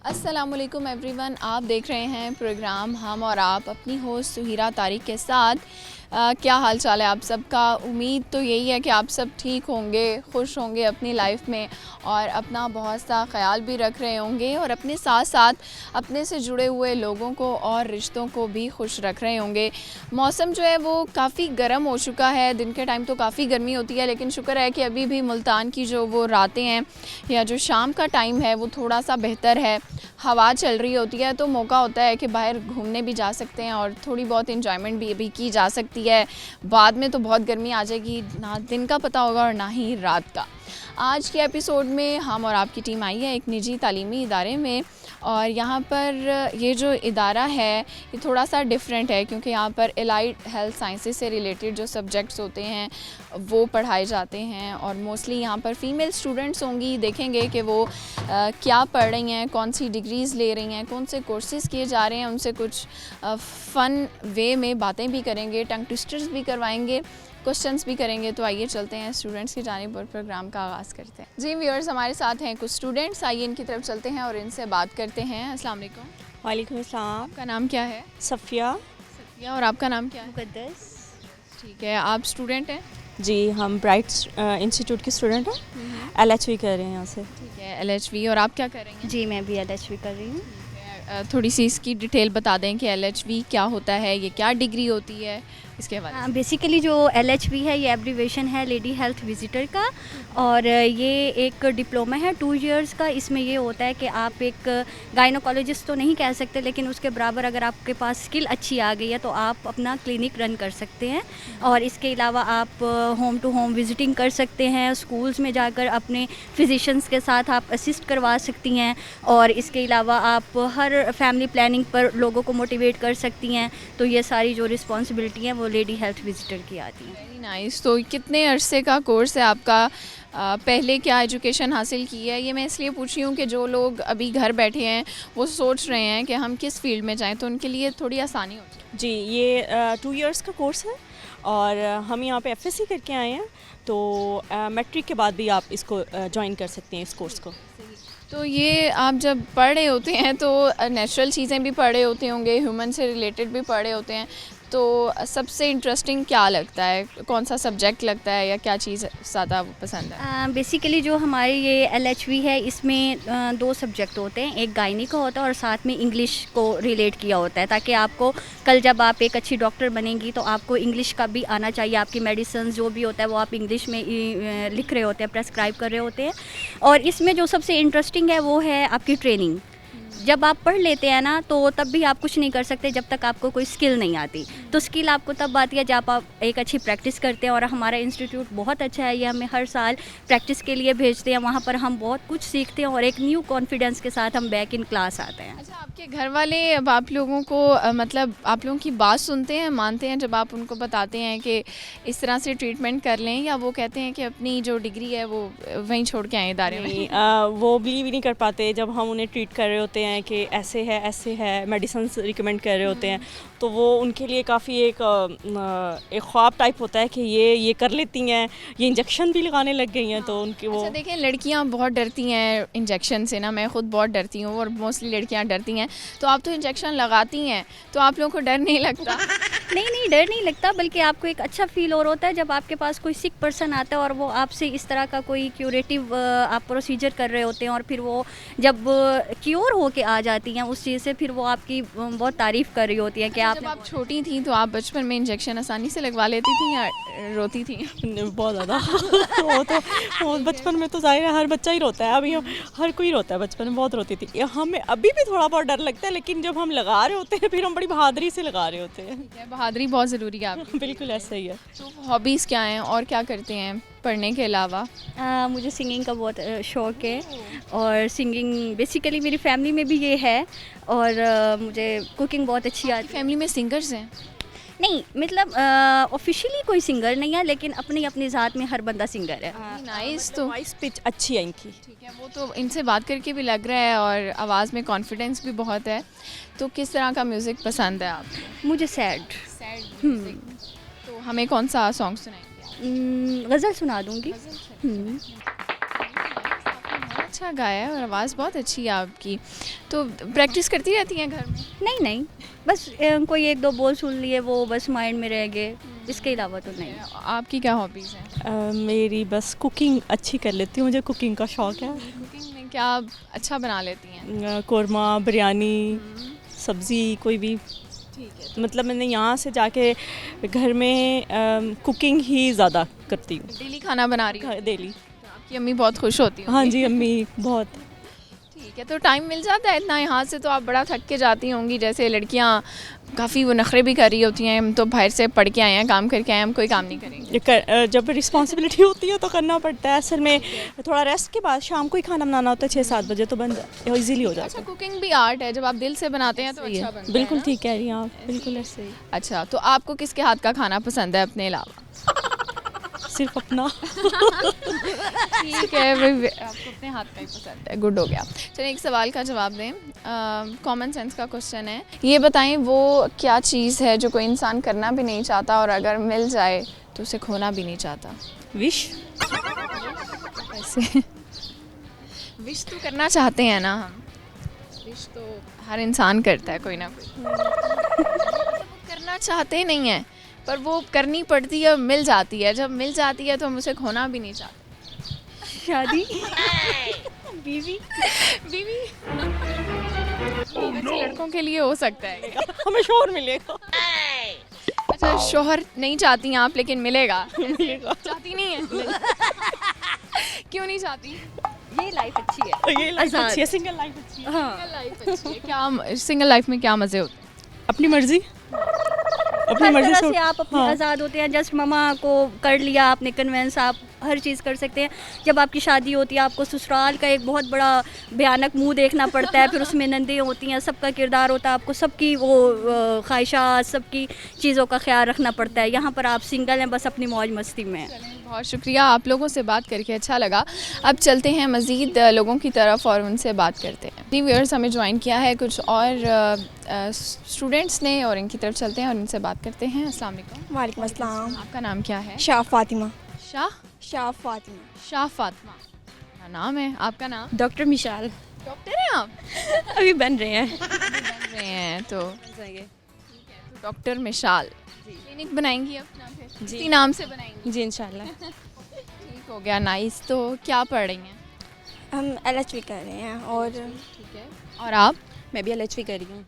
अस्सलामुअलैकुम एवरीवन, आप देख रहे हैं प्रोग्राम हम और आप अपनी होस्ट सुहिरा तारिक के साथ। क्या हाल चाल है आप सबका। उम्मीद तो यही है कि आप सब ठीक होंगे, खुश होंगे अपनी लाइफ में और अपना बहुत सा ख्याल भी रख रहे होंगे और अपने साथ साथ अपने से जुड़े हुए लोगों को और रिश्तों को भी खुश रख रहे होंगे। मौसम जो है वो काफ़ी गर्म हो चुका है, दिन के टाइम तो काफ़ी गर्मी होती है, लेकिन शुक्र है कि अभी भी मुल्तान की जो वो रातें हैं या जो शाम का टाइम है वो थोड़ा सा बेहतर है। हवा चल रही होती है तो मौका होता है कि बाहर घूमने भी जा सकते हैं और थोड़ी बहुत इंजॉयमेंट भी अभी की जा सकती है। बाद में तो बहुत गर्मी आ जाएगी, ना दिन का पता होगा और ना ही रात का। आज के एपिसोड में हम और आपकी टीम आई है एक निजी तालीमी इदारे में और यहाँ पर ये जो इदारा है ये थोड़ा सा डिफरेंट है क्योंकि यहाँ पर एलाइड हेल्थ साइंसेस से रिलेटेड जो सब्जेक्ट्स होते हैं वो पढ़ाए जाते हैं और मोस्टली यहाँ पर फ़ीमेल स्टूडेंट्स होंगी। देखेंगे कि वो क्या पढ़ रही हैं, कौन सी डिग्रीज़ ले रही हैं, कौन से कोर्सेज़ किए जा रहे हैं, उनसे कुछ फ़न वे में बातें भी करेंगे, टंग ट्विस्टर्स भी करवाएंगे, क्वेश्चंस भी करेंगे। तो आइए चलते हैं स्टूडेंट्स की जानिब पर प्रोग्राम का आगाज़ करते हैं। जी व्यूअर्स, हमारे साथ हैं कुछ स्टूडेंट्स, आइए इनकी तरफ चलते हैं और इनसे बात करते हैं। अस्सलाम वालेकुम। वालेकुम अस्सलाम। आपका नाम क्या है? सफ़िया। सफिया। और आपका नाम क्या है? मुक़द्दस। ठीक है, आप स्टूडेंट हैं? जी, हम ब्राइट इंस्टीट्यूट की स्टूडेंट हैं, LHV कर रहे हैं यहाँ से। ठीक है, LHV। और आप क्या कर रही हैं? जी, मैं भी LHV कर रही हूँ। थोड़ी सी इसकी डिटेल बता दें कि LHV क्या होता है, ये क्या डिग्री होती है, इसके बारे में। बेसिकली जो LHV है ये एब्रीवेशन है लेडी हेल्थ विजिटर का और ये एक डिप्लोमा है 2 इयर्स का। इसमें ये होता है कि आप एक गायनोकोलॉजिस्ट तो नहीं कह सकते, लेकिन उसके बराबर अगर आपके पास स्किल अच्छी आ गई है तो आप अपना क्लिनिक रन कर सकते हैं। और इसके अलावा आप होम टू होम विजिटिंग कर सकते हैं, स्कूल्स में जाकर अपने फिजिशंस के साथ आप असिस्ट करवा सकती हैं और इसके अलावा आप हर फैमिली प्लानिंग पर लोगों को मोटिवेट कर सकती हैं। तो ये सारी जो रिस्पॉन्सिबिलिटी हैं वो लेडी हेल्थ विजिटर की आती हैं। Very nice. तो कितने अरसे का कोर्स है आपका? पहले क्या एजुकेशन हासिल की है? ये मैं इसलिए पूछ रही हूँ कि जो लोग अभी घर बैठे हैं वो सोच रहे हैं कि हम किस फील्ड में जाएं, तो उनके लिए थोड़ी आसानी हो जाए। जी, ये 2 इयर्स का कोर्स है और हम यहाँ पे FSC करके आए हैं, तो मैट्रिक के बाद भी आप इसको ज्वाइन कर सकते हैं, इस कोर्स को। तो ये आप जब पढ़ रहे होते हैं तो नेचुरल चीज़ें भी पढ़ रहे होते होंगे, ह्यूमन से रिलेटेड भी पढ़ रहे होते हैं, तो सबसे इंटरेस्टिंग क्या लगता है? कौन सा सब्जेक्ट लगता है या क्या चीज़ ज़्यादा पसंद है? बेसिकली जो हमारी ये LHV है इसमें 2 सब्जेक्ट होते हैं, एक गायनी का होता है और साथ में इंग्लिश को रिलेट किया होता है, ताकि आपको कल जब आप एक अच्छी डॉक्टर बनेंगी तो आपको इंग्लिश का भी आना चाहिए। आपकी मेडिसिन जो भी होता है वो आप इंग्लिश में लिख रहे होते हैं, प्रेस्क्राइब कर रहे होते हैं। और इसमें जो सबसे इंटरेस्टिंग है वो है आपकी ट्रेनिंग। जब आप पढ़ लेते हैं ना तो तब भी आप कुछ नहीं कर सकते जब तक आपको कोई स्किल नहीं आती। तो स्किल आपको तब आती है जब आप एक अच्छी प्रैक्टिस करते हैं और हमारा इंस्टीट्यूट बहुत अच्छा है, ये हमें हर साल प्रैक्टिस के लिए भेजते हैं। वहाँ पर हम बहुत कुछ सीखते हैं और एक न्यू कॉन्फिडेंस के साथ हम बैक इन क्लास आते हैं। अच्छा, आपके घर वाले अब आप लोगों को मतलब आप लोगों की बात सुनते हैं, मानते हैं जब आप उनको बताते हैं कि इस तरह से ट्रीटमेंट कर लें, या वो कहते हैं कि अपनी जो डिग्री है वो वहीं छोड़ के आए इदारे में? वो बिलीव ही नहीं कर पाते जब हम उन्हें ट्रीट कर रहे होते हैं कि ऐसे है, मेडिसिन रिकमेंड कर रहे होते हैं, तो वो उनके लिए काफ़ी एक ख्वाब टाइप होता है कि ये कर लेती हैं, ये इंजेक्शन भी लगाने लग गई हैं। तो उनकी वो अच्छा देखें, लड़कियां बहुत डरती हैं इंजेक्शन से ना, मैं खुद बहुत डरती हूँ और मोस्टली लड़कियां डरती हैं। तो आप तो इंजेक्शन लगाती हैं, तो आप लोगों को डर नहीं लगता? नहीं, डर नहीं लगता, बल्कि आपको एक अच्छा फील और होता है जब आपके पास कोई सिक पर्सन आता है और वो आपसे इस तरह का कोई क्यूरेटिव आप प्रोसीजर कर रहे होते हैं और फिर वो जब क्योर होके आ जाती हैं उस चीज़ से, फिर वो आपकी बहुत तारीफ़ कर रही होती हैं कि जब आप छोटी थी तो आप बचपन में इंजेक्शन आसानी से लगवा लेती थी या रोती थी? बहुत ज़्यादा वो बचपन में तो जाहिर है हर बच्चा ही रोता है, अभी हर कोई रोता है, बचपन में बहुत रोती थी। हमें अभी भी थोड़ा बहुत डर लगता है, लेकिन जब हम लगा रहे होते हैं फिर हम बड़ी बहादुरी से लगा रहे होते हैं। बहादुरी बहुत ज़रूरी है आपकी। बिल्कुल ऐसा ही है। तो हॉबीज़ क्या हैं और क्या करते हैं पढ़ने के अलावा? मुझे सिंगिंग का बहुत शौक़ है और सिंगिंग बेसिकली मेरी फैमिली में भी ये है और मुझे कुकिंग बहुत अच्छी आती है। फैमिली में सिंगर्स हैं? नहीं, मतलब ऑफिशियली कोई सिंगर नहीं है, लेकिन अपनी अपनी ज़ात में हर बंदा सिंगर है। नाइस। तो वॉइस पिच अच्छी है इनकी। ठीक है, वो तो इनसे बात करके भी लग रहा है और आवाज़ में कॉन्फिडेंस भी बहुत है। तो किस तरह का म्यूज़िक पसंद है आपको? मुझे सैड तो हमें कौन सा सॉन्ग सुनाएंगे? गज़ल सुना दूँगी। अच्छा गाया है और आवाज़ बहुत अच्छी है आपकी। तो प्रैक्टिस करती रहती हैं घर में? नहीं नहीं, बस कोई एक दो बोल सुन लिए वो बस माइंड में रह गए, इसके अलावा तो नहीं। आपकी क्या हॉबीज़ हैं? मेरी बस कुकिंग अच्छी कर लेती हूँ, मुझे कुकिंग का शौक़ है। कुकिंग में क्या अच्छा बना लेती हैं? कोरमा, बिरयानी, सब्ज़ी कोई भी। ठीक है। मतलब मैंने यहाँ से जाके घर में कुकिंग ही ज़्यादा करती हूँ। डेली खाना बना रही हो? डेली। तो आपकी अम्मी बहुत खुश होती होंगी। हाँ जी, अम्मी बहुत। ठीक है, तो टाइम मिल जाता है इतना? यहाँ से तो आप बड़ा थक के जाती होंगी, जैसे लड़कियाँ काफ़ी वो नखरे भी कर रही होती हैं, हम तो बाहर से पढ़ के आए हैं, काम करके आए हैं, हम कोई काम नहीं करेंगे। जब रिस्पॉन्सिबिलिटी होती है तो करना पड़ता है। असल में थोड़ा रेस्ट के बाद शाम को ही खाना बनाना होता है 6-7 बजे, तो बंद इजीली हो जाता अच्छा, है। कुकिंग भी आर्ट है, जब आप दिल से बनाते हैं तो अच्छा बनता है। बिल्कुल ठीक कह रही हैं आप, बिल्कुल ऐसे ही। अच्छा, तो आपको किसके हाथ का खाना पसंद है अपने अलावा? सिर्फ अपना। ठीक है भाई, आपको अपने हाथ का ही पसंद है, गुड हो गया। चलिए एक सवाल का जवाब दें, कॉमन सेंस का क्वेश्चन है, ये बताएं वो क्या चीज़ है जो कोई इंसान करना भी नहीं चाहता और अगर मिल जाए तो उसे खोना भी नहीं चाहता? विश। ऐसे विश तो करना चाहते हैं ना हम, विश तो हर इंसान करता है कोई ना कोई। वो करना चाहते नहीं हैं पर वो करनी पड़ती है, मिल जाती है, जब मिल जाती है तो हम उसे खोना भी नहीं चाहते। शादी। बीवी। बीवी वैसे लड़कों के लिए हो सकता है। हमें शोर मिलेगा। अच्छा, शोहर नहीं चाहती हैं आप लेकिन मिलेगा? मिलेगा। चाहती नहीं है? क्यों नहीं चाहती? ये लाइफ अच्छी है। ये लाइफ आज़ाद। अच्छी है, सिंगल लाइफ अच्छी है। हाँ, सिंगल लाइफ अच्छी है। क्या सिंगल लाइफ में क्या मज़े होते हैं? अपनी मर्जी, अपनी हर मर्जी तरह से आप अपने हाँ। आज़ाद होते हैं। जस्ट मामा को कर लिया आपने कन्वेंस, आप हर चीज़ कर सकते हैं। जब आपकी शादी होती है आपको ससुराल का एक बहुत बड़ा भयानक मुंह देखना पड़ता है, फिर उसमें नंदें होती हैं, सबका किरदार होता है, आपको सबकी वो ख्वाहिशात, सबकी चीज़ों का ख्याल रखना पड़ता है। यहाँ पर आप सिंगल हैं, बस अपनी मौज मस्ती में। बहुत शुक्रिया, आप लोगों से बात करके अच्छा लगा। अब चलते हैं मज़ीद लोगों की तरफ और उनसे बात करते हैं। जी व्यूअर्स, हमें ज्वाइन किया है कुछ और स्टूडेंट्स ने और इनकी तरफ चलते हैं और इनसे बात करते हैं। अस्सलाम वालेकुम। वालेकुम अस्सलाम। आपका नाम क्या है? शाह फातिमा। शाह फातिमा। शाह फातिमा क्या नाम है? आपका नाम? डॉक्टर मिशाल। डॉक्टर हैं आप? अभी बन रहे हैं। बन रहे हैं तो डॉक्टर मिशाल क्लिनिक बनाएंगी अपना फिर? इसी नाम से बनाएंगी? जी इंशाल्लाह। ठीक हो गया, नाइस। तो क्या पढ़ रही हैं? हम LHV कर रहे हैं और ठीक है। और आप? मैं भी LHV कर रही हूँ।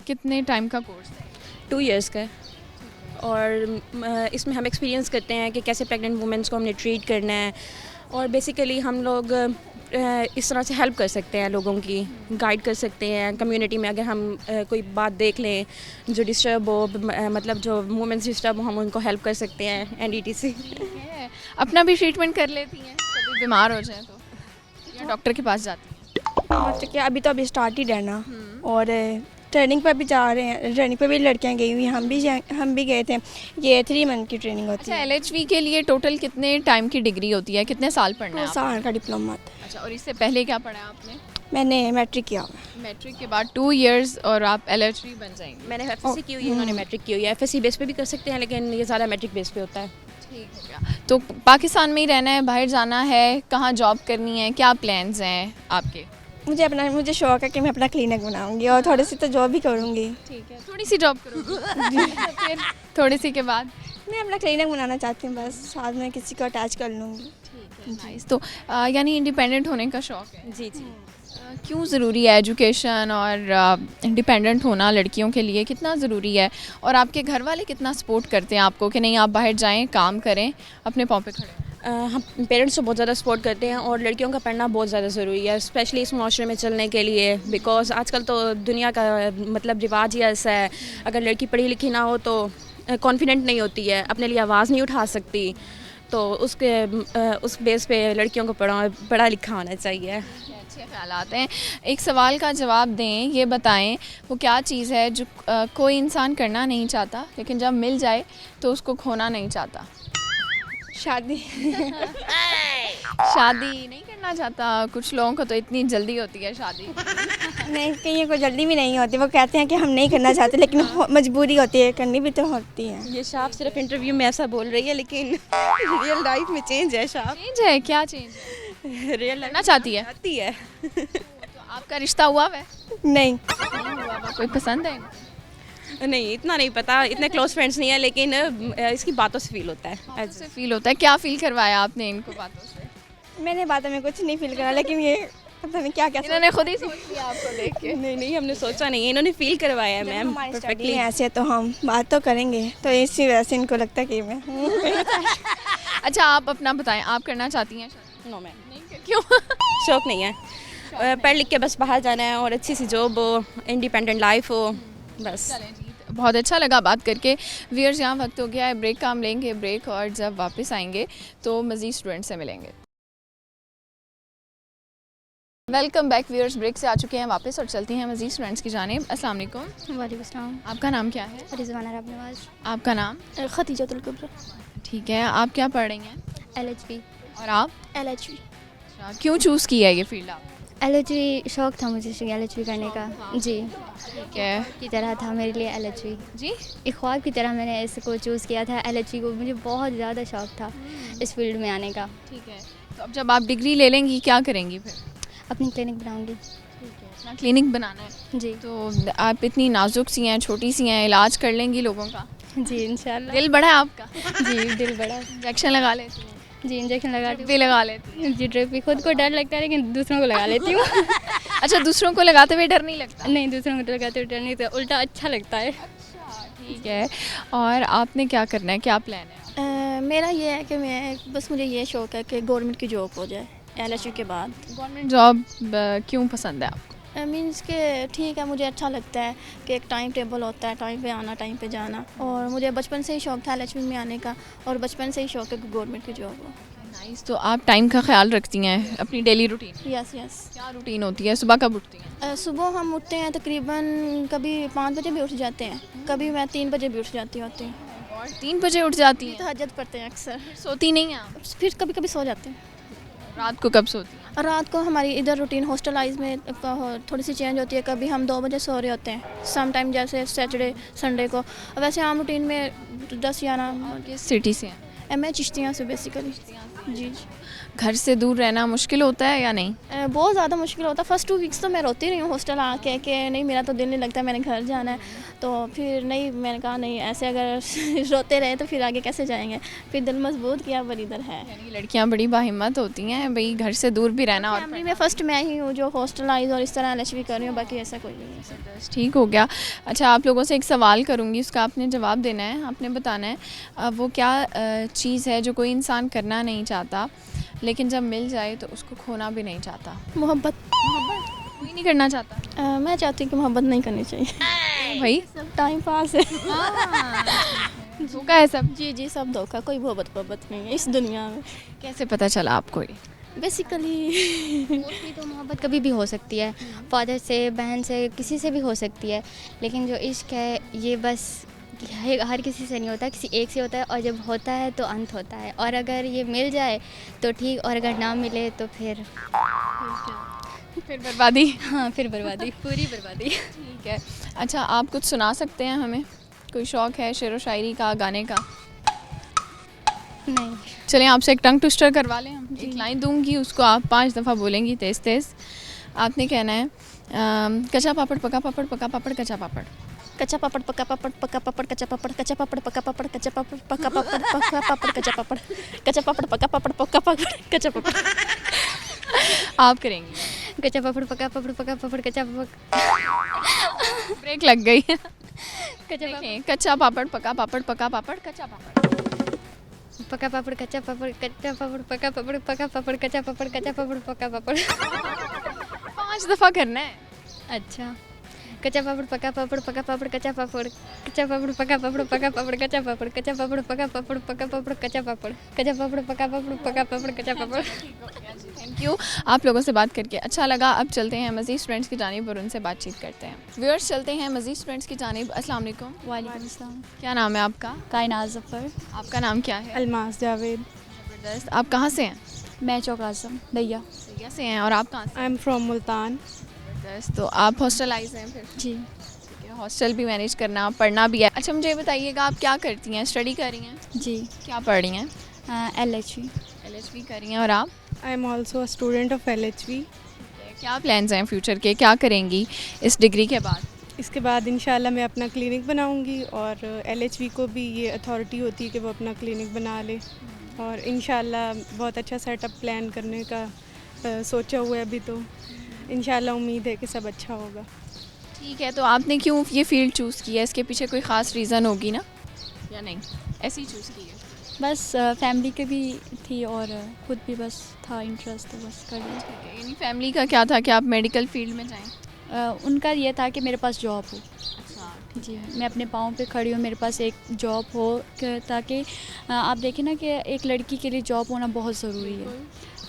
कितने टाइम का कोर्स है? 2 इयर्स का है और इसमें हम एक्सपीरियंस करते हैं कि कैसे प्रेग्नेंट वुमेंस को हमने ट्रीट करना है और बेसिकली हम लोग इस तरह से हेल्प कर सकते हैं, लोगों की गाइड कर सकते हैं। कम्युनिटी में अगर हम कोई बात देख लें जो डिस्टर्ब हो, मतलब जो वुमेंस डिस्टर्ब हो, हम उनको हेल्प कर सकते हैं NDTC। है। अपना भी ट्रीटमेंट कर लेती हैं कभी बीमार हो जाए तो, या डॉक्टर के पास जाती हैं? मतलब कि अभी तो अभी स्टार्टेड है ना और ट्रेनिंग पर भी जा रहे हैं, ट्रेनिंग पर भी लड़कियां गई हुई हैं, हम भी गए थे। ये 3 मंथ की ट्रेनिंग होती अच्छा, है। LHV के लिए टोटल कितने टाइम की डिग्री होती है, कितने साल पढ़ना है 2 साल का डिप्लोमा होता है। अच्छा, और इससे पहले क्या पढ़ा आपने? मैंने मैट्रिक किया हुआ है। मैट्रिक के बाद 2 इयर्स और आप LHV बन जाएंगे? मैंने FSC की हुई है, इन्होंने मैट्रिक की हुई है। FSC बेस पे भी कर सकते हैं लेकिन ये ज़्यादा मैट्रिक बेस पे होता है। ठीक हो गया। तो पाकिस्तान में ही रहना है, बाहर जाना है, कहाँ जॉब करनी है, क्या प्लान्स हैं आपके? मुझे शौक है कि मैं अपना क्लिनिक बनाऊंगी और थोड़ी सी तो जॉब भी करूंगी। ठीक है, थोड़ी सी जॉब करोगी? फिर थोड़ी सी के बाद? मैं अपना क्लिनिक बनाना चाहती हूँ, बस साथ में किसी को अटैच कर लूँगी। ठीक है, नाइस। तो यानी इंडिपेंडेंट होने का शौक है? जी जी। क्यों ज़रूरी है एजुकेशन और इंडिपेंडेंट होना लड़कियों के लिए, कितना ज़रूरी है? और आपके घर वाले कितना सपोर्ट करते हैं आपको कि नहीं आप बाहर जाएं, काम करें, अपने पाँव पे खड़े हों? हम पेरेंट्स तो बहुत ज़्यादा सपोर्ट करते हैं और लड़कियों का पढ़ना बहुत ज़्यादा ज़रूरी है, स्पेशली इस माशरे में चलने के लिए। बिकॉज़ आजकल तो दुनिया का मतलब रिवाज ही ऐसा है, अगर लड़की पढ़ी लिखी ना हो तो कॉन्फिडेंट नहीं होती है, अपने लिए आवाज़ नहीं उठा सकती, तो उस बेस पे लड़कियों को पढ़ा लिखा होना चाहिए। अच्छे ख्यालात हैं। एक सवाल का जवाब दें, ये बताएं वो क्या चीज़ है जो कोई इंसान करना नहीं चाहता लेकिन जब मिल जाए तो उसको खोना नहीं चाहता? शादी। शादी नहीं करना चाहता? कुछ लोगों को तो इतनी जल्दी होती है शादी। नहीं, कहीं को जल्दी भी नहीं होती, वो कहते हैं कि हम नहीं करना चाहते लेकिन मजबूरी होती है, करनी भी तो होती है। ये शाफ सिर्फ इंटरव्यू में ऐसा बोल रही है लेकिन रियल लाइफ में चेंज है। शाफ चेंज है? क्या चेंज है? रियल लाइफ करना चाहती है? आती है। तो आपका रिश्ता हुआ है? नहीं, नहीं हुआ हुआ। कोई पसंद है? नहीं, इतना नहीं पता, इतने क्लोज फ्रेंड्स नहीं है, लेकिन इसकी बातों से फील होता है। ऐसे फील होता है? क्या फील करवाया आपने इनको बातों से? मैंने बातों में कुछ नहीं फील करा, लेकिन ये पता नहीं क्या क्या इन्होंने खुद ही सोच लिया आपको देख के। नहीं नहीं, हमने सोचा नहीं है, इन्होंने फील करवाया है मैम हमारी स्टडी परफेक्टली। ऐसे तो हम बात तो करेंगे, तो इसी वजह से इनको लगता है कि मैं अच्छा आप अपना बताएं, आप करना चाहती हैं शादी? नो मैम, नहीं क्यों? शौक नहीं है। पढ़ लिख के बस बाहर जाना है और अच्छी सी जॉब हो, इंडिपेंडेंट लाइफ हो, बस। चलें जी, बहुत अच्छा लगा बात करके। व्यूअर्स यहाँ वक्त हो गया है ब्रेक का, हम लेंगे ब्रेक और जब वापस आएंगे तो मज़ीद स्टूडेंट से मिलेंगे। वेलकम बैक व्यूअर्स, ब्रेक से आ चुके हैं वापस और चलती हैं मज़ीद स्टूडेंट्स की जानिब। अस्सलाम वालेकुम। वालेकुम सलाम। आपका नाम क्या है? रिजवाना रबनवाज। आपका नाम? खतीजतुल कुबरा। ठीक है, आप क्या पढ़ रही हैं? LHV। और आप? LHV। अच्छा, क्यों चूज़ किया है ये फील्ड आप? LHV शौक था मुझे LHV करने का जी, ठीक है की तरह था मेरे लिए LHV। जी। एक ख्वाब की तरह मैंने इसको चूज़ किया था LHV को, मुझे बहुत ज़्यादा शौक था इस फील्ड में आने का। ठीक है, तो अब जब आप डिग्री ले लेंगी क्या करेंगी फिर? अपनी क्लिनिक बनाऊंगी अपना क्लिनिक बनाना है? जी। तो आप इतनी नाजुक सी हैं, छोटी सी हैं, इलाज कर लेंगी लोगों का? जी इंशाल्लाह। दिल बड़ा है आपका? जी दिल बड़ा। इंजेक्शन लगा लेती हैं? जी इंजेक्शन लगा भी लगा लेती हैं? जी ड्रिप भी खुद को डर लगता है लेकिन दूसरों को लगा लेती हूँ। अच्छा, दूसरों को लगाते हुए डर नहीं लगता? नहीं, दूसरों को तो लगाते हुए डर नहीं, तो उल्टा अच्छा लगता है। ठीक है, और आपने क्या करना है, क्या प्लान है? मेरा ये है कि मैं बस मुझे ये शौक है कि गवर्नमेंट की जॉब हो जाए LHV के बाद। गवर्नमेंट जॉब क्यों पसंद है आपको? मीन्स के ठीक है, मुझे अच्छा लगता है कि एक टाइम टेबल होता है, टाइम पे आना, टाइम पे जाना, और मुझे बचपन से ही शौक था LHV में आने का, और बचपन से ही शौक है कि गवर्नमेंट की जॉब हो। नाइस। तो आप टाइम का ख्याल रखती हैं अपनी डेली रूटीन? Yes yes. क्या रूटीन होती है? सुबह कब उठती हैं? सुबह हम उठते हैं तकरीबन, कभी 5 बजे भी उठ जाते हैं, कभी मैं 3 बजे भी उठ जाती होती हूँ। और 3 बजे उठ जाती हैं? तहज्जुद पढ़ते हैं अक्सर, सोती नहीं हैं आप? फिर कभी कभी सो जाते हैं। रात को कब सोती हैं? और रात को हमारी इधर रूटीन हॉस्टलाइज में थोड़ी सी चेंज होती है, कभी हम 2 बजे सो रहे होते हैं सम टाइम, जैसे सैटरडे संडे को। वैसे आम रूटीन में 10-11। किस सिटी से हैं? मैं चिश्तियाँ से बेसिकली। जी। घर से दूर रहना मुश्किल होता है या नहीं? बहुत ज़्यादा मुश्किल होता है। फर्स्ट 2 वीक्स तो मैं रोती रही हूँ हॉस्टल आके कि नहीं मेरा तो दिल नहीं लगता, मैंने घर जाना है। तो फिर नहीं, मैंने कहा नहीं, ऐसे अगर रोते रहे तो फिर आगे कैसे जाएंगे, फिर दिल मजबूत किया, पर इधर है। यानी लड़कियां बड़ी बाहिम्मत होती हैं भाई, घर से दूर भी रहना। और फैमिली में फ़र्स्ट मैं ही हूँ जो हॉस्टलाइज और इस तरह LHV कर रही हूँ, बाकी ऐसा कोई नहीं है। बस ठीक हो गया। अच्छा, आप लोगों से एक सवाल करूंगी, उसका आपने जवाब देना है, आपने बताना है वो क्या चीज़ है जो कोई इंसान करना नहीं चाहता लेकिन जब मिल जाए तो उसको खोना भी नहीं चाहता? मोहब्बत। कोई नहीं करना चाहता? मैं चाहती हूँ कि मोहब्बत नहीं करनी चाहिए। भाई सब टाइम पास है। धोखा है सब? जी जी, सब धोखा, कोई मोहब्बत नहीं है इस दुनिया में। कैसे पता चला आपको ये? बेसिकली दोस्ती तो मोहब्बत कभी भी हो सकती है, फादर से, बहन से, किसी से भी हो सकती है, लेकिन जो इश्क है ये बस हर किसी से नहीं होता, किसी एक से होता है, और जब होता है तो अंत होता है। और अगर ये मिल जाए तो ठीक, और अगर ना मिले तो फिर बर्बादी। हाँ, फिर बर्बादी, पूरी बर्बादी। ठीक है। अच्छा, आप कुछ सुना सकते हैं हमें? कोई शौक़ है शेर व शायरी का, गाने का? नहीं। चलें आपसे एक टंग ट्विस्टर करवा लें हम। एक लाइन दूंगी, उसको आप 5 दफ़ा बोलेंगी तेज़ तेज़। आपने कहना है कच्चा पापड़ पका पापड़, पका पापड़ कच्चा पापड़। कच्चा पापड़ पका पापड़, पका पापड़ कच्चा पापड़, कच्चा पापड़ पका पापड़, कच्चा पापड़ पका पापड़, पका पापड़ कच्चा पापड़, कच्चा पापड़ पका पापड़, पका पापड़ कच्चा पापड़। आप करेंगी? कच्चा पापड़ पका पापड़, पका पापड़ कच्चा पापड़। ब्रेक लग गई। कच्चा देखें, कच्चा पापड़ पका पापड़, पका पापड़ कच्चा पापड़। पका पापड़, कच्चा पापड़, कच्चा पापड़, पका पापड़, पका पापड़, कच्चा पापड़, कच्चा पापड़, पका पापड़। 5 दफ़ा करना है। अच्छा, कच्चा पापड़, पका पापड़, पका पापड़, कच्चा पापड़, कच्चा पापड़, पका पापड़, पका पापड़, कच्चा पापड़, कच्चा पापड़, पका पापड़, पका पापड़, कच्चा पापड़, कच्चा पापड़, पका पापड़, पका पापड़, कच्चा पापड़। थैंक यू, आप लोगों से बात करके अच्छा लगा। अब चलते हैं मज़ीद स्टूडेंट्स की जानिब और उनसे बातचीत करते हैं। व्यूअर्स, चलते हैं मज़ीद स्टूडेंट्स की जानिब। अस्सलाम वालेकुम। वालेकुम अस्सलाम। क्या नाम है आपका? कायनात ज़फ़र। आपका नाम क्या है? अलमास जावेद। ज़बरदस्त। आप कहाँ से हैं? मैं चौक आज़म दैया। दैया से हैं। और आप कहाँ से? I am from Multan. ज़बरदस्त। तो आप हॉस्टलाइज हैं फिर? जी। हॉस्टल भी मैनेज करना, पढ़ना भी है। अच्छा, मुझे बताइएगा आप क्या करती हैं? स्टडी कर रही हैं? जी। क्या पढ़ रही हैं? LHV। LHV कर रही हैं। और आप? I am also a student of LHV। क्या प्लान्स हैं फ्यूचर के, क्या करेंगी इस डिग्री के बाद? इसके बाद इंशाल्लाह मैं अपना क्लिनिक बनाऊंगी और LHV को भी ये अथॉरिटी होती है कि वो अपना क्लिनिक बना ले, और इंशाल्लाह बहुत अच्छा सेटअप प्लान करने का सोचा हुआ है अभी। तो इंशाल्लाह उम्मीद है कि सब अच्छा होगा। ठीक है, तो आपने क्यों ये फील्ड चूज़ किया? इसके पीछे कोई ख़ास रीज़न होगी ना, या नहीं ऐसे ही चूज़ की है? बस फैमिली के भी थी और खुद भी बस था इंटरेस्ट, तो बस कर लिया। यानी फैमिली का क्या था कि आप मेडिकल फील्ड में जाएं? उनका ये था कि मेरे पास जॉब हो। अच्छा। जी, मैं अपने पाँव पे खड़ी हूँ, मेरे पास एक जॉब हो, ताकि आप देखें ना कि एक लड़की के लिए जॉब होना बहुत ज़रूरी है।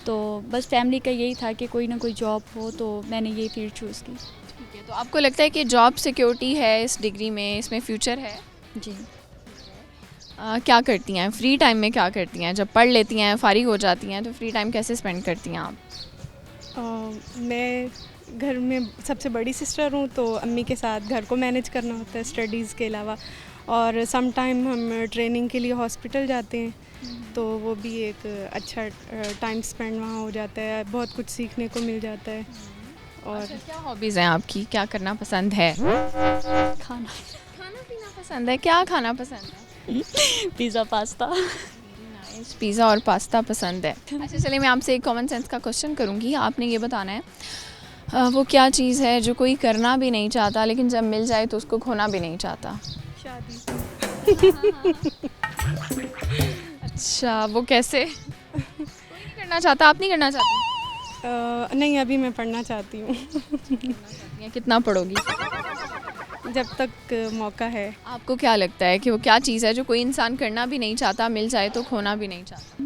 तो बस फैमिली का यही था कि कोई ना कोई जॉब हो, तो मैंने ये फील्ड चूज़ की। ठीक है, तो आपको लगता है कि जॉब सिक्योरिटी है इस डिग्री में, इसमें फ्यूचर है? जी। क्या करती हैं फ्री टाइम में, क्या करती हैं जब पढ़ लेती हैं, फारिग हो जाती हैं, तो फ्री टाइम कैसे स्पेंड करती हैं आप? मैं घर में सबसे बड़ी सिस्टर हूँ, तो अम्मी के साथ घर को मैनेज करना होता है स्टडीज़ के अलावा, और सम टाइम हम ट्रेनिंग के लिए हॉस्पिटल जाते हैं, तो वो भी एक अच्छा टाइम स्पेंड वहाँ हो जाता है, बहुत कुछ सीखने को मिल जाता है। और अच्छा, क्या हॉबीज़ हैं आपकी, क्या करना पसंद है? खाना पीना पसंद है। क्या खाना पसंद है? Pizza, pasta. नाइस, पिज़्ज़ा और पास्ता पसंद है। अच्छा, चलिए मैं आपसे एक कॉमन सेंस का क्वेश्चन करूँगी, आपने ये बताना है वो क्या चीज़ है जो कोई करना भी नहीं चाहता लेकिन जब मिल जाए तो उसको खोना भी नहीं चाहता? शादी। अच्छा, वो कैसे? कोई नहीं करना चाहता, आप नहीं करना चाहती? नहीं, अभी मैं पढ़ना चाहती हूँ। या कितना पढ़ोगी? जब तक मौका है। आपको क्या लगता है कि वो क्या चीज़ है जो कोई इंसान करना भी नहीं चाहता, मिल जाए तो खोना भी नहीं चाहता?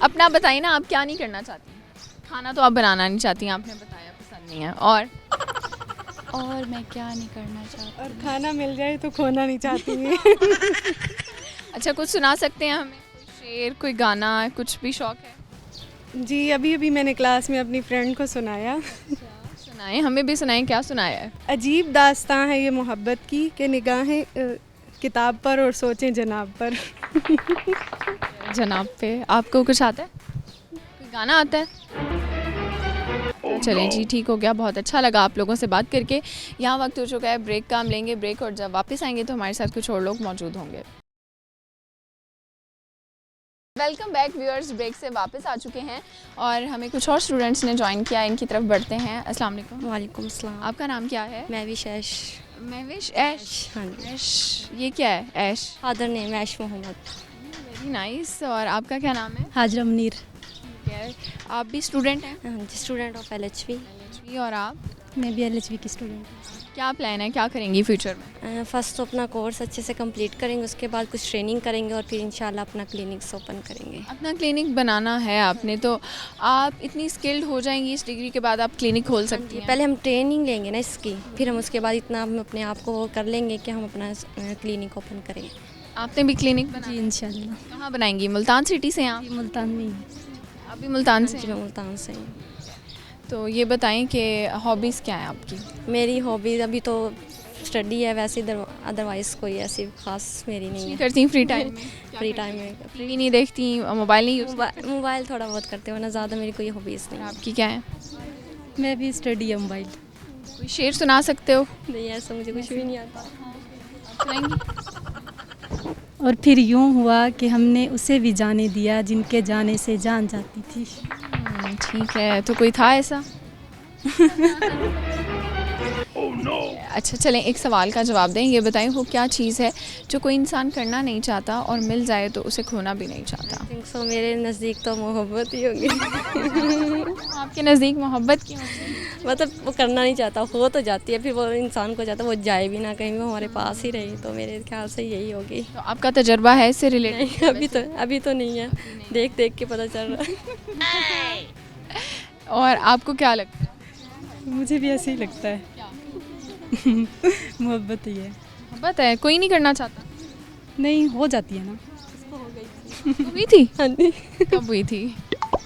अपना बताइए ना, आप क्या नहीं करना चाहती? खाना तो आप बनाना नहीं चाहती, आपने बताया पसंद नहीं है, और मैं क्या नहीं करना चाहती? और खाना मिल जाए तो खोना नहीं चाहती मैं। अच्छा, कुछ सुना सकते हैं हमें, कोई शेर, कोई गाना, कुछ भी शौक है? जी, अभी मैंने क्लास में अपनी फ्रेंड को सुनाया। सुनाएं, हमें भी सुनाएं, क्या सुनाया है? अजीब दास्तां है ये मोहब्बत की कि निगाहें किताब पर और सोचें जनाब पर। जनाब पे आपको कुछ आता है? कोई गाना आता है? चलें जी, ठीक हो गया, बहुत अच्छा लगा आप लोगों से बात करके। यहाँ वक्त हो चुका है ब्रेक का, हम लेंगे ब्रेक और जब वापस आएंगे तो हमारे साथ कुछ और लोग मौजूद होंगे। वेलकम बैक व्यूअर्स, ब्रेक से वापस आ चुके हैं और हमें कुछ और स्टूडेंट्स ने ज्वाइन किया, इनकी तरफ बढ़ते हैं। अस्सलाम वालेकुम। वालेकुम अस्सलाम। आपका नाम क्या है? महविश ऐश। महविश ऐश। हाँ जी। ऐश, ये क्या है Aish? Father name Aish Mohammad. Very nice. और आपका क्या नाम है? हाजरा मुनीर। ठीक है, आप भी स्टूडेंट हैं? हाँ जी, स्टूडेंट ऑफ LHV। और आप? मैं भी LHV की स्टूडेंट हूँ। क्या प्लान है, क्या करेंगी फ्यूचर में? फर्स्ट तो अपना कोर्स अच्छे से कंप्लीट करेंगे, उसके बाद कुछ ट्रेनिंग करेंगे और फिर इंशाल्लाह अपना क्लिनिक्स ओपन करेंगे। अपना क्लिनिक बनाना है आपने, तो आप इतनी स्किल्ड हो जाएंगी इस डिग्री के बाद, आप क्लिनिक खोल सकती हैं? पहले हम ट्रेनिंग लेंगे ना इसकी, फिर हम उसके बाद इतना हम अपने आप को वो कर लेंगे कि हम अपना क्लिनिक ओपन करेंगे। आपने भी क्लिनिक बनाना? जी इंशाल्लाह। कहाँ बनाएंगी? मुल्तान सिटी से? यहाँ मुल्तान में ही। अभी मुल्तान से? जी, मैं मुल्तान से हूँ। तो ये बताएं कि हॉबीज़ क्या है आपकी? मेरी हॉबी अभी तो स्टडी है, वैसे अदरवाइज़ कोई ऐसी खास मेरी नहीं है। करती हैं फ्री टाइम में? फ्री टाइम में टीवी नहीं देखती, मोबाइल नहीं यूज़? मोबाइल थोड़ा बहुत करते हो ना, ज़्यादा मेरी कोई हॉबीज़ नहीं है। आपकी क्या है? मैं भी स्टडी है मोबाइल। कोई शेर सुना सकते हो? नहीं, ऐसा मुझे कुछ भी नहीं आता। सुनाएंगी? और फिर यूँ हुआ कि हमने उसे भी जाने दिया जिनके जाने से जान जाती थी। ठीक है, तो कोई था ऐसा? अच्छा, चलें एक सवाल का जवाब दें, ये बताएं वो क्या चीज़ है जो कोई इंसान करना नहीं चाहता और मिल जाए तो उसे खोना भी नहीं चाहता? थिंक सो मेरे नज़दीक तो मोहब्बत ही होगी। आपके नज़दीक मोहब्बत की होगी? मतलब वो करना नहीं चाहता, हो तो जाती है, फिर वो इंसान को चाहता वो जाए भी ना कहीं, वो हमारे पास ही रहे, तो मेरे ख्याल से यही होगी। तो आपका तजर्बा है इससे रिलेटेड? नहीं, अभी तो नहीं है, देख के पता चल रहा है। और आपको क्या लगता है? मुझे भी ऐसे ही लगता है। मोहब्बत ही है। मोहब्बत है, कोई नहीं करना चाहता? नहीं, हो जाती है ना। हुई थी? हाँ जी। कब हुई थी?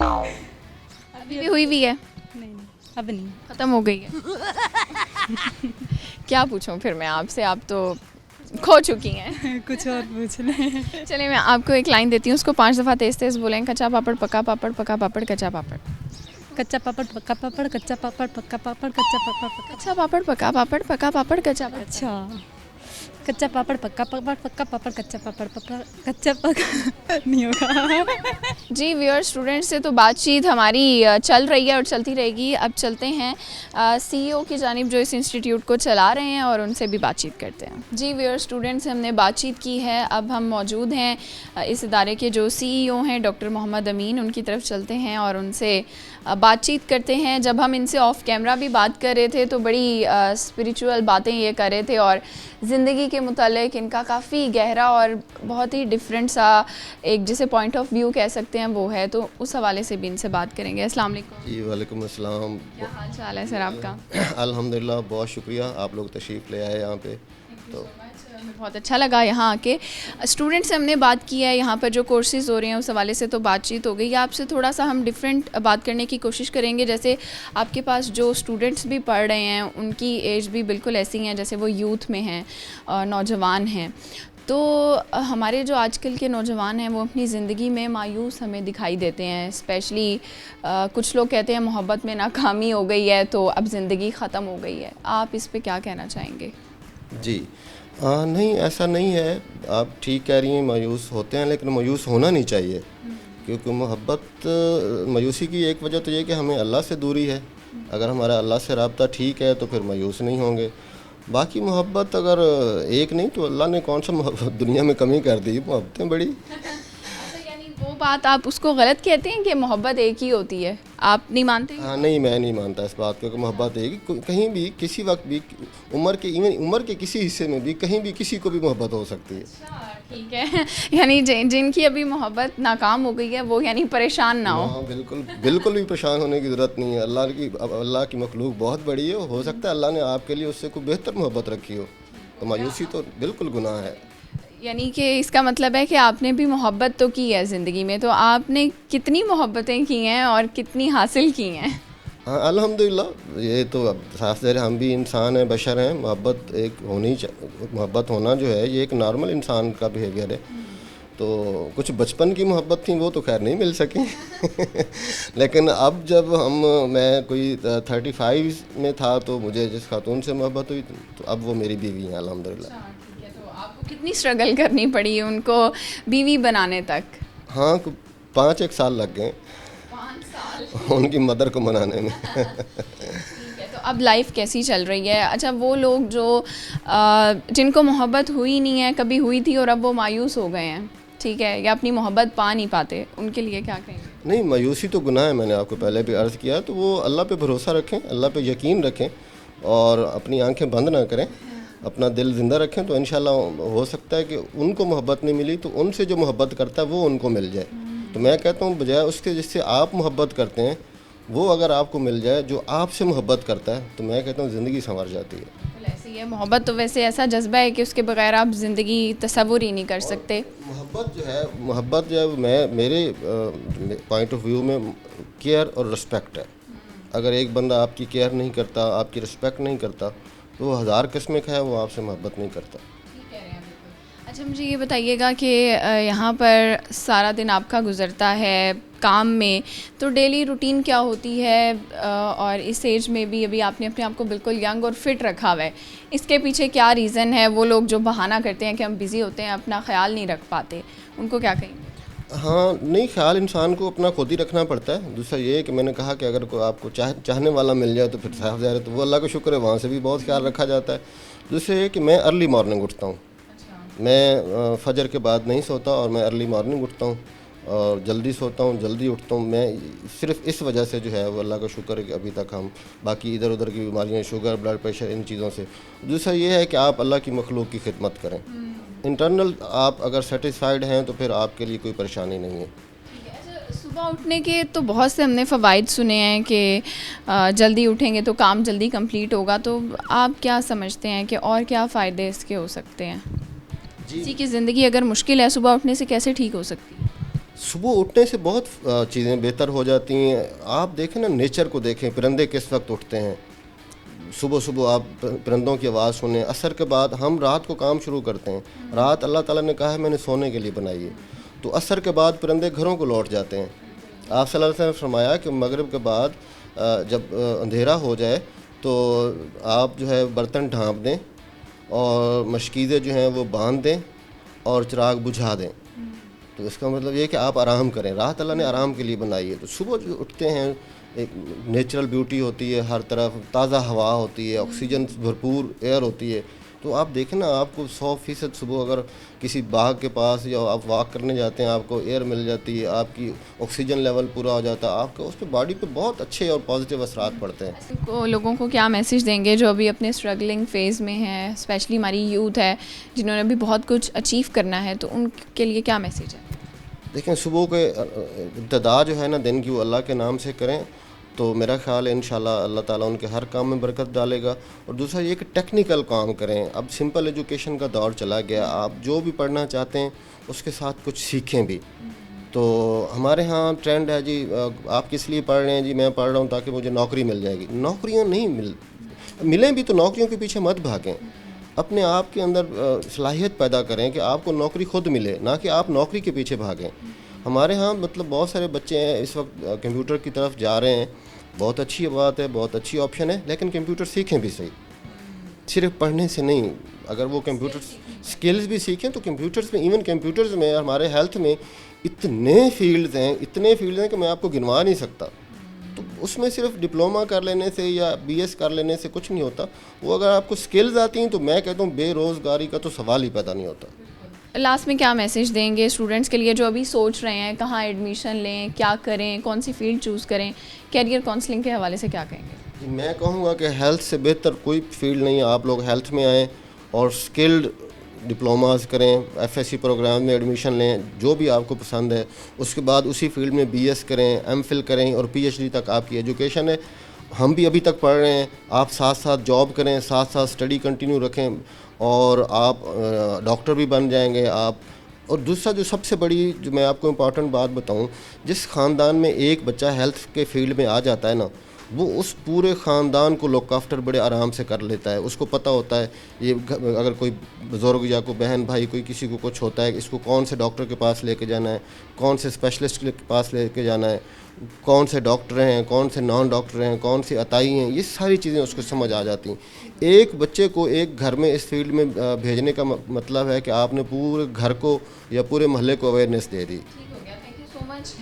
अभी भी हुई भी है? नहीं, अब नहीं। ख़त्म हो गई है? क्या पूछूं फिर मैं आपसे, आप तो खो चुकी हैं। कुछ और पूछ लें। चलिए मैं आपको एक लाइन देती हूँ, उसको 5 दफ़ा तेज़ तेज़ बोलें। कच्चा पापड़ पका पापड़, पका पापड़ कच्चा पापड़। कच्चा पापड़ पक्का पापड़, कच्चा पापड़ पक्का पापड़, कच्चा पापड़ पक्का। कच्चा पापड़ पका पापड़, पका पापड़ कच्चा पापड़। अच्छा, कच्चा पापड़ पक्का पापड़, पक्का पापड़ कच्चा पापड़, कच्चा पक्का नहीं होगा। जी व्यूअर, स्टूडेंट से तो बातचीत हमारी चल रही है और चलती रहेगी। अब चलते हैं CEO की जानिब जो इस इंस्टीट्यूट को चला रहे हैं और उनसे भी बातचीत करते हैं। जी व्यूअर, स्टूडेंट से हमने बातचीत की है। अब हम मौजूद हैं इस इदारे के जो CEO हैं डॉक्टर मोहम्मद अमीन, उनकी तरफ चलते हैं और उनसे बातचीत करते हैं। जब हम इनसे ऑफ कैमरा भी बात कर रहे थे तो बड़ी स्पिरिचुअल बातें ये कर रहे थे और ज़िंदगी के मुतालिक इनका काफ़ी गहरा और बहुत ही डिफरेंट सा एक जिसे पॉइंट ऑफ व्यू कह सकते हैं वो है, तो उस हवाले से भी इनसे बात करेंगे। अस्सलाम वालेकुम। जी वालेकुम अस्सलाम। क्या हाल चाल है सर आपका? अल्हम्दुलिल्लाह, बहुत शुक्रिया, आप लोग तशरीफ़ ले आए यहाँ पे। तो हमें बहुत अच्छा लगा यहाँ आके। स्टूडेंट से हमने बात की है, यहाँ पर जो कोर्सेज़ हो रहे हैं उस हवाले से तो बातचीत हो गई। आपसे थोड़ा सा हम डिफरेंट बात करने की कोशिश करेंगे। जैसे आपके पास जो स्टूडेंट्स भी पढ़ रहे हैं उनकी एज भी बिल्कुल ऐसी हैं जैसे वो यूथ में हैं, नौजवान हैं। तो हमारे जो आजकल के नौजवान हैं वो अपनी ज़िंदगी में मायूस हमें दिखाई देते हैं। स्पेशली कुछ लोग कहते हैं मोहब्बत में नाकामी हो गई है तो अब ज़िंदगी ख़त्म हो गई है। आप इस पे क्या कहना चाहेंगे? जी नहीं, ऐसा नहीं है, आप ठीक कह रही हैं, मायूस होते हैं, लेकिन मायूस होना नहीं चाहिए। क्योंकि मोहब्बत, मायूसी की एक वजह तो ये कि हमें अल्लाह से दूरी है। अगर हमारा अल्लाह से रब्ता ठीक है तो फिर मायूस नहीं होंगे। बाकी मोहब्बत अगर एक नहीं तो अल्लाह ने कौन सा मोहब्बत दुनिया में कमी कर दी, मोहब्बतें बड़ी। वो बात आप उसको गलत कहते हैं कि मोहब्बत एक ही होती है, आप नहीं मानते? हाँ नहीं, मैं नहीं मानता इस बात को कि मोहब्बत एक ही, कहीं भी किसी वक्त भी उम्र के किसी हिस्से में भी कहीं भी किसी को भी मोहब्बत हो सकती है। ठीक है, यानी जिनकी अभी मोहब्बत नाकाम हो गई है वो यानी परेशान ना हो। हाँ बिल्कुल, बिल्कुल भी परेशान होने की ज़रूरत नहीं है। अल्लाह की मखलूक बहुत बड़ी है, हो सकता है अल्लाह ने आपके लिए उससे कोई बेहतर मोहब्बत रखी हो, तो मायूसी तो बिल्कुल गुनाह है। यानी कि इसका मतलब है कि आपने भी मोहब्बत तो की है ज़िंदगी में, तो आपने कितनी मोहब्बतें की हैं और कितनी हासिल की हैं? हाँ अल्हम्दुलिल्लाह, ये तो अब साफ ज़ाहिर हम भी इंसान हैं, बशर हैं। मोहब्बत होना जो है ये एक नॉर्मल इंसान का बिहेवियर है। तो कुछ बचपन की मोहब्बत थी वो तो खैर नहीं मिल सकी लेकिन अब जब मैं कोई 35 में था तो मुझे जिस खातून से मोहब्बत हुई तो अब वो मेरी बीवी हैं अल्हम्दुलिल्लाह। कितनी स्ट्रगल करनी पड़ी उनको बीवी बनाने तक? हाँ 5-1 साल लग गए 5 साल उनकी मदर को मनाने में तो अब लाइफ कैसी चल रही है? अच्छा, वो लोग जो जिनको मोहब्बत हुई नहीं है, कभी हुई थी और अब वो मायूस हो गए हैं, ठीक है, या अपनी मोहब्बत पा नहीं पाते, उनके लिए क्या कहेंगे? नहीं, मायूसी तो गुनाह है, मैंने आपको पहले भी अर्ज़ किया। तो वो अल्लाह पे भरोसा रखें, अल्लाह पे यकीन रखें और अपनी आंखें बंद ना करें, अपना दिल ज़िंदा रखें, तो इंशाल्लाह हो सकता है कि उनको मोहब्बत नहीं मिली तो उनसे जो मोहब्बत करता है वो उनको मिल जाए। तो मैं कहता हूँ बजाय उसके जिससे आप मोहब्बत करते हैं वो अगर आपको मिल जाए जो आपसे मोहब्बत करता है, तो मैं कहता हूँ ज़िंदगी संवर जाती है। ऐसे ही है मोहब्बत, तो वैसे ऐसा जज्बा है कि उसके बगैर आप ज़िंदगी तसव्वुर ही नहीं कर सकते। मोहब्बत जो है मेरे पॉइंट ऑफ व्यू में केयर और रिस्पेक्ट है। अगर एक बंदा आपकी केयर नहीं करता, आपकी रिस्पेक्ट नहीं करता, तो वो 1000 किस्में का है, वो आपसे मोहब्बत नहीं करता। अच्छा, मुझे ये बताइएगा कि यहाँ पर सारा दिन आपका गुज़रता है काम में, तो डेली रूटीन क्या होती है? और इस एज में भी अभी आपने अपने आप को बिल्कुल यंग और फिट रखा हुआ है, इसके पीछे क्या रीज़न है? वो लोग जो बहाना करते हैं कि हम बिज़ी होते हैं, अपना ख्याल नहीं रख पाते, उनको क्या कहेंगे? हाँ नहीं, ख्याल इंसान को अपना खुद ही रखना पड़ता है। दूसरा ये है कि मैंने कहा कि अगर कोई आपको चाहने वाला मिल जाए तो फिर साफ ज़ाहिर है तो वो अल्लाह का शुक्र है, वहाँ से भी बहुत ख्याल रखा जाता है। दूसरा ये कि मैं अर्ली मॉर्निंग उठता हूँ। मैं फजर के बाद नहीं सोता और मैं अर्ली मॉर्निंग उठता हूँ और जल्दी सोता हूँ, जल्दी उठता हूँ। मैं सिर्फ इस वजह से जो है वो अल्लाह का शुक्र है कि अभी तक हम बाकी इधर उधर की बीमारियाँ, शुगर, ब्लड प्रेशर, इन चीज़ों से। दूसरा ये है कि आप अल्लाह की मखलूक की खिदमत करें। इंटरनल आप अगर सेटिस्फाइड हैं तो फिर आपके लिए कोई परेशानी नहीं है। सुबह उठने के तो बहुत से हमने फ़वाइद सुने हैं कि जल्दी उठेंगे तो काम जल्दी कंप्लीट होगा, तो आप क्या समझते हैं कि और क्या फ़ायदे इसके हो सकते हैं? किसी की ज़िंदगी अगर मुश्किल है, सुबह उठने से कैसे ठीक हो सकती है? सुबह उठने से बहुत चीज़ें बेहतर हो जाती हैं। आप देखें ना, नेचर को देखें, परिंदे किस वक्त उठते हैं, सुबह सुबह आप परिंदों की आवाज़ सुने। असर के बाद हम रात को काम शुरू करते हैं। रात अल्लाह ताला ने कहा है मैंने सोने के लिए बनाई है, तो असर के बाद परिंदे घरों को लौट जाते हैं। आप सल्लल्लाहु अलैहि वसल्लम ने फरमाया कि मगरिब के बाद जब अंधेरा हो जाए तो आप जो है बर्तन ढाँप दें और मशकीज़ें जो हैं वो बांध दें और चिराग बुझा दें। तो इसका मतलब ये है कि आप आराम करें। रात अल्लाह ने आराम के लिए बनाई है। तो सुबह जो उठते हैं एक नेचुरल ब्यूटी होती है, हर तरफ ताज़ा हवा होती है, ऑक्सीजन भरपूर एयर होती है। तो आप देखें ना, आपको 100% सुबह अगर किसी बाग के पास या आप वॉक करने जाते हैं, आपको एयर मिल जाती है, आपकी ऑक्सीजन लेवल पूरा हो जाता है, आपके उस पर बॉडी पे बहुत अच्छे और पॉजिटिव असरात पड़ते हैं। लोगों को क्या मैसेज देंगे जो अभी अपने स्ट्रगलिंग फेज़ में है, स्पेशली हमारी यूथ है जिन्होंने अभी बहुत कुछ अचीव करना है, तो उनके लिए क्या मैसेज है? देखें, सुबह के इब्तिदा जो है ना दिन की, वो अल्लाह के नाम से करें तो मेरा ख्याल है इंशाल्लाह अल्लाह ताला उनके हर काम में बरकत डालेगा। और दूसरा ये कि टेक्निकल काम करें। अब सिंपल एजुकेशन का दौर चला गया, आप जो भी पढ़ना चाहते हैं उसके साथ कुछ सीखें भी। तो हमारे यहाँ ट्रेंड है जी, आप किस लिए पढ़ रहे हैं जी? मैं पढ़ रहा हूँ ताकि मुझे नौकरी मिल जाएगी। नौकरियाँ नहीं मिलें भी तो नौकरियों के पीछे मत भागें। अपने आप के अंदर सलाहियत पैदा करें कि आपको नौकरी खुद मिले, ना कि आप नौकरी के पीछे भागें। हमारे यहाँ मतलब बहुत सारे बच्चे हैं इस वक्त कंप्यूटर की तरफ जा रहे हैं। बहुत अच्छी बात है, बहुत अच्छी ऑप्शन है, लेकिन कंप्यूटर सीखें भी सही, सिर्फ पढ़ने से नहीं। अगर वो कंप्यूटर स्किल्स भी सीखें तो कंप्यूटर्स में, इवन कंप्यूटर्स में, हमारे हेल्थ में इतने फील्ड्स हैं कि मैं आपको गिनवा नहीं सकता। तो उसमें सिर्फ डिप्लोमा कर लेने से या BS कर लेने से कुछ नहीं होता। वो अगर आपको स्किल्स आती हैं तो मैं कहता हूँ बेरोज़गारी का तो सवाल ही पैदा नहीं होता। लास्ट में क्या मैसेज देंगे स्टूडेंट्स के लिए जो अभी सोच रहे हैं कहाँ एडमिशन लें, क्या करें, कौन सी फील्ड चूज़ करें? कैरियर काउंसलिंग के हवाले से क्या कहेंगे? मैं कहूँगा कि हेल्थ से बेहतर कोई फील्ड नहीं है। आप लोग हेल्थ में आएँ और स्किल्ड डिप्लोमास करें, FSC प्रोग्राम में एडमिशन लें, जो भी आपको पसंद है। उसके बाद उसी फील्ड में BS करें, MPhil करें और PhD तक आपकी एजुकेशन है। हम भी अभी तक पढ़ रहे हैं। आप साथ साथ जॉब करें, साथ साथ स्टडी कंटिन्यू रखें और आप डॉक्टर भी बन जाएंगे आप। और दूसरा जो सबसे बड़ी, जो मैं आपको इम्पॉर्टेंट बात बताऊं, जिस ख़ानदान में एक बच्चा हेल्थ के फील्ड में आ जाता है ना, वो उस पूरे ख़ानदान को लुक आफ्टर बड़े आराम से कर लेता है। उसको पता होता है ये अगर कोई बुज़ुर्ग या कोई बहन भाई कोई किसी को कुछ होता है, इसको कौन से डॉक्टर के पास लेके जाना है, कौन से स्पेशलिस्ट के पास लेके जाना है, कौन से डॉक्टर हैं, कौन से नॉन डॉक्टर हैं, कौन सी अताई हैं, ये सारी चीज़ें उसको समझ आ जाती हैं। एक बच्चे को एक घर में इस फील्ड में भेजने का मतलब है कि आपने पूरे घर को या पूरे मोहल्ले को awareness they the. Thank you so much.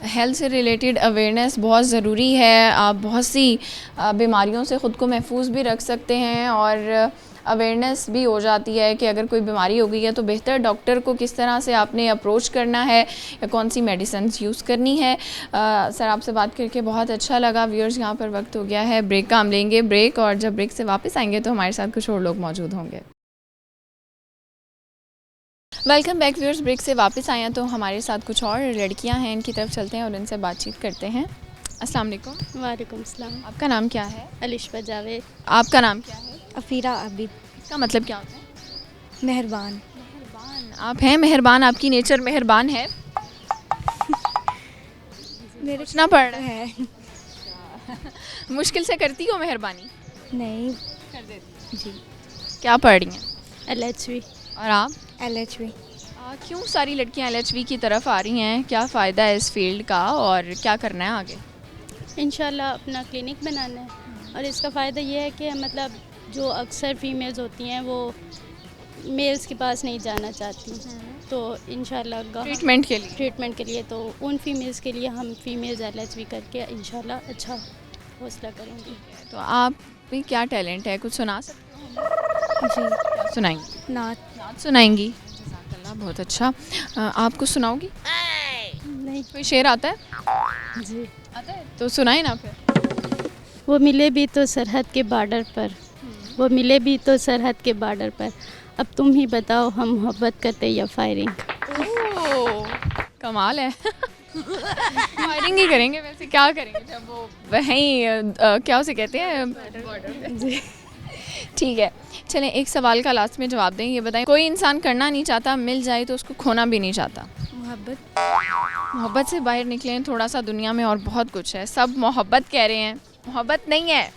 Health से रिलेटेड अवेयरनेस बहुत ज़रूरी है। आप बहुत सी बीमारियों से ख़ुद को महफूज भी रख सकते हैं और अवेयरनेस भी हो जाती है कि अगर कोई बीमारी हो गई है तो बेहतर डॉक्टर को किस तरह से आपने अप्रोच करना है या कौन सी मेडिसिन यूज़ करनी है। सर, आपसे बात करके बहुत अच्छा लगा। व्यूअर्स, यहाँ पर वक्त हो गया है ब्रेक का, हम लेंगे ब्रेक और जब ब्रेक से वापस आएंगे तो हमारे साथ कुछ और लोग मौजूद होंगे। Welcome back viewers. ब्रेक से वापस आए हैं तो हमारे साथ कुछ और लड़कियां हैं, इनकी तरफ चलते हैं और इनसे बातचीत करते हैं। अस्सलाम वालेकुम। वालेकुम सलाम। आपका नाम क्या है? अलिशा जावेद। आपका नाम क्या है? अफीरा आबिद। इसका मतलब क्या होता है? मेहरबान। मेहरबान। आप हैं मेहरबान? आपकी नेचर मेहरबान है? मेरे सोचना पड़ रहा है। मुश्किल से करती हो मेहरबानी? नहीं कर देती। जी। क्या पढ़ रही हैं? LHV। और आप? LHV। क्यों सारी लड़कियां LHV की तरफ आ रही हैं? क्या फ़ायदा है इस फील्ड का और क्या करना है आगे? इंशाल्लाह अपना क्लिनिक बनाना है और इसका फ़ायदा ये है कि मतलब जो अक्सर फ़ीमेल्स होती हैं वो मेल्स के पास नहीं जाना चाहती, तो इंशाल्लाह ट्रीटमेंट के लिए तो उन फीमेल्स के लिए हम फीमेल्स LHV करके इंशाल्लाह अच्छा हौसला करेंगे। तो आप भी क्या टैलेंट है, कुछ सुना सकते हो? जी। क्या सुनाएंगी? नात सुनाएंगी। जज़ाकल्लाह, बहुत अच्छा। आप कुछ सुनाओगी? नहीं। कोई शेर आता है? जी आता है तो सुनाए ना फिर। वो मिले भी तो सरहद के बॉर्डर पर, वो मिले भी तो सरहद के बॉर्डर पर, अब तुम ही बताओ हम मोहब्बत करते या फायरिंग। कमाल है। फायरिंग ही करेंगे वैसे, क्या करेंगे जब वो वहीं क्या उसे कहते हैं बॉर्डर पे। ठीक है, चलें एक सवाल का लास्ट में जवाब दें। ये बताएं, कोई इंसान करना नहीं चाहता, मिल जाए तो उसको खोना भी नहीं चाहता। मोहब्बत से बाहर निकलें थोड़ा सा, दुनिया में और बहुत कुछ है। सब मोहब्बत कह रहे हैं, मोहब्बत नहीं है।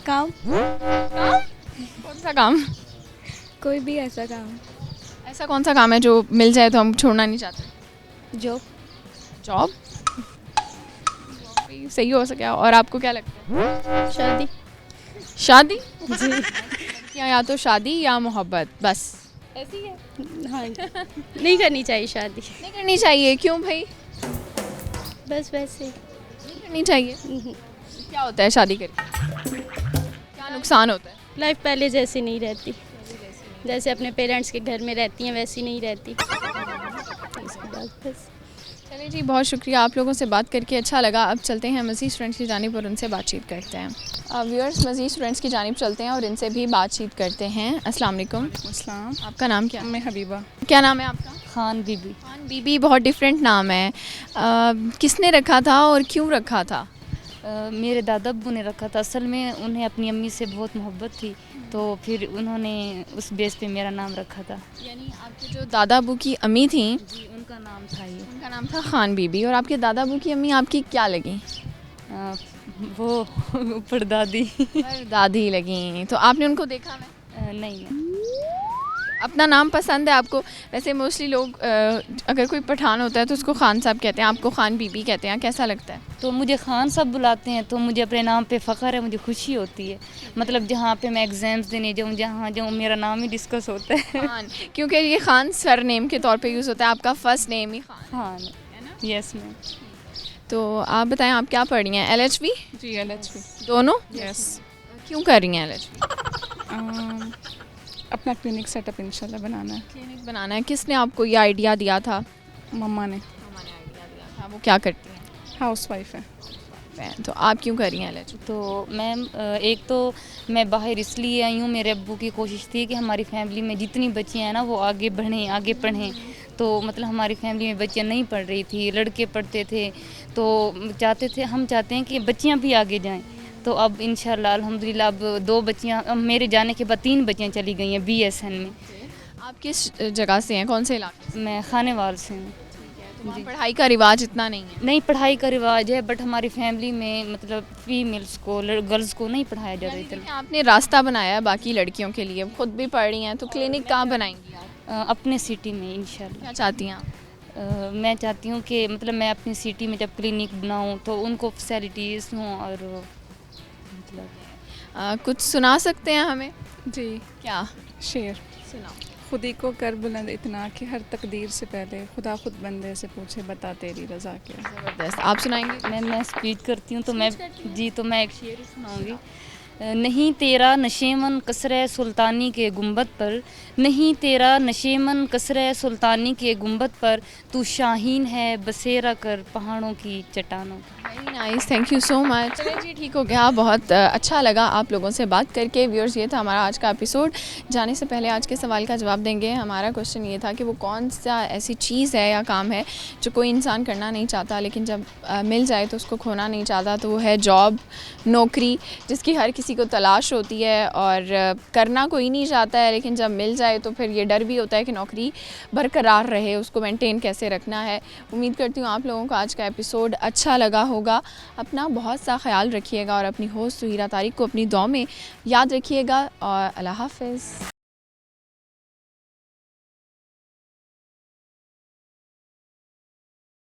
काम कौन सा काम? कोई भी ऐसा काम ऐसा कौन सा काम है जो मिल जाए तो हम छोड़ना नहीं चाहते? जॉब जॉब सही हो सके। और आपको क्या लगता है? शादी। शादी जी या तो शादी या मोहब्बत, बस ऐसी है। हाँ नहीं करनी चाहिए शादी, नहीं करनी चाहिए, क्यों भाई? बस वैसे नहीं करनी चाहिए। क्या होता है शादी करके, क्या नुकसान होता है? लाइफ पहले जैसी नहीं रहती, जैसे अपने पेरेंट्स के घर में रहती हैं वैसी नहीं रहती। इसके बाद बस चलिए जी, बहुत शुक्रिया, आप लोगों से बात करके अच्छा लगा। अब चलते हैं मज़ीद स्टूडेंट्स की जानिब और उनसे बातचीत करते हैं। व्यूअर्स, मज़ीद स्टूडेंट्स की जानिब चलते हैं और इनसे भी बातचीत करते हैं। अस्सलाम वालेकुम। अस्सलाम। आपका नाम क्या? मैं हबीबा। क्या नाम है आपका? खान बीबी। खान बीबी, बहुत डिफरेंट नाम है। किसने रखा था और क्यों रखा था? मेरे दादा अब्बू ने रखा था। असल में उन्हें अपनी अम्मी से बहुत मोहब्बत थी, तो फिर उन्होंने उस बेस पे मेरा नाम रखा था। यानी आपके जो दादा अबू की अम्मी थी, जी, उनका नाम था ये। उनका नाम था खान बीबी। और आपके दादा अबू की अम्मी आपकी क्या लगी? वो परदादी। दादी लगी। तो आपने उनको देखा है? नहीं। अपना नाम पसंद है आपको? वैसे मोस्टली लोग अगर कोई पठान होता है तो उसको खान साहब कहते हैं, आपको खान बीबी कहते हैं, कैसा लगता है? तो मुझे खान साहब बुलाते हैं तो मुझे अपने नाम पे फ़ख्र है, मुझे खुशी होती है। मतलब जहाँ पे मैं एग्ज़ाम्स देने जाऊँ, जहाँ जाऊँ, मेरा नाम ही डिस्कस होता है। खान, क्योंकि ये खान सर नेम के तौर पे यूज़ होता है, आपका फ़र्स्ट नेम ही खान हाँ, है ना? Yes ma'am. तो आप बताएं, आप क्या पढ़ रही हैं? LHV? जी, LHV। दोनों? यस। क्यों कर रही हैं LHV? अपना क्लिनिक सेटअप इंशाल्लाह बनाना है। क्लिनिक बनाना है। किसने आपको ये आइडिया दिया था? मम्मा ने। मम्मा ने आइडिया दिया था। वो क्या करती हैं? हाउसवाइफ है। तो आप क्यों कर रही हैं LHV? तो मैम, एक तो मैं बाहर इसलिए आई हूँ, मेरे अब्बू की कोशिश थी कि हमारी फैमिली में जितनी बच्चियाँ हैं ना वो आगे बढ़ें, आगे पढ़ें। तो मतलब हमारी फैमिली में बच्चियाँ नहीं पढ़ रही थी, लड़के पढ़ते थे, तो हम चाहते हैं कि बच्चियाँ भी आगे जाएं। तो अब इंशाल्लाह अल्हम्दुलिल्लाह अब 2 बच्चियाँ, अब मेरे जाने के बाद 3 बच्चियाँ चली गई हैं BSN में। आप किस जगह से हैं, कौन से इलाके से? मैं खानेवाल से हूँ। तो वहाँ पढ़ाई का रिवाज इतना नहीं है? नहीं, पढ़ाई का रिवाज है, बट हमारी फैमिली में मतलब फीमेल्स को, गर्ल्स को नहीं पढ़ाया जाता इतना। आपने रास्ता बनाया है बाकी लड़कियों के लिए, खुद भी पढ़ रही हैं, तो क्लिनिक कहाँ बनाएंगी आप? अपने सिटी में इंशाल्लाह। क्या चाहती हैं आप? मैं चाहती हूँ कि मतलब मैं अपनी सिटी में जब क्लिनिक बनाऊँ तो उनको फैसिलिटीज़ हों और मतलब कुछ सुना सकते हैं हमें? जी। क्या शेर। सुनाओ। खुदी को कर बुलंद इतना कि हर तकदीर से पहले खुदा खुद बंदे से पूछे बता तेरी रज़ा क्या। ज़बरदस्त। आप सुनाएंगे? मैं स्पीच करती हूँ तो मैं एक शेर सुनाऊँगी। नहीं तेरा नशेमन कसरे सुल्तानी के गुंबद पर, नहीं तेरा नशेमन कसरे सुल्तानी के गुंबद पर, तू शाहीन है बसेरा कर पहाड़ों की चट्टानों पर। Very nice, thank you so much. चलिए जी, ठीक हो गया, बहुत अच्छा लगा आप लोगों से बात करके। व्यूअर्स, ये था हमारा आज का एपिसोड। जाने से पहले आज के सवाल का जवाब देंगे। हमारा क्वेश्चन ये था कि वो कौन सा ऐसी चीज़ है या काम है जो कोई इंसान करना नहीं चाहता लेकिन जब मिल जाए तो उसको खोना नहीं चाहता। तो वो है जॉब, नौकरी, जिसकी हर किसी को तलाश होती है और करना कोई नहीं चाहता है, लेकिन जब मिल जाए तो फिर ये डर भी होता है कि नौकरी बरकरार रहे, उसको मेंटेन कैसे रखना है। उम्मीद करती हूँ आप लोगों को आज का एपिसोड अच्छा लगा होगा। अपना बहुत सा ख्याल रखिएगा और अपनी होस्ट सुहीरा तारिक को अपनी दुआ में याद रखिएगा और अल्लाह हाफ़िज़।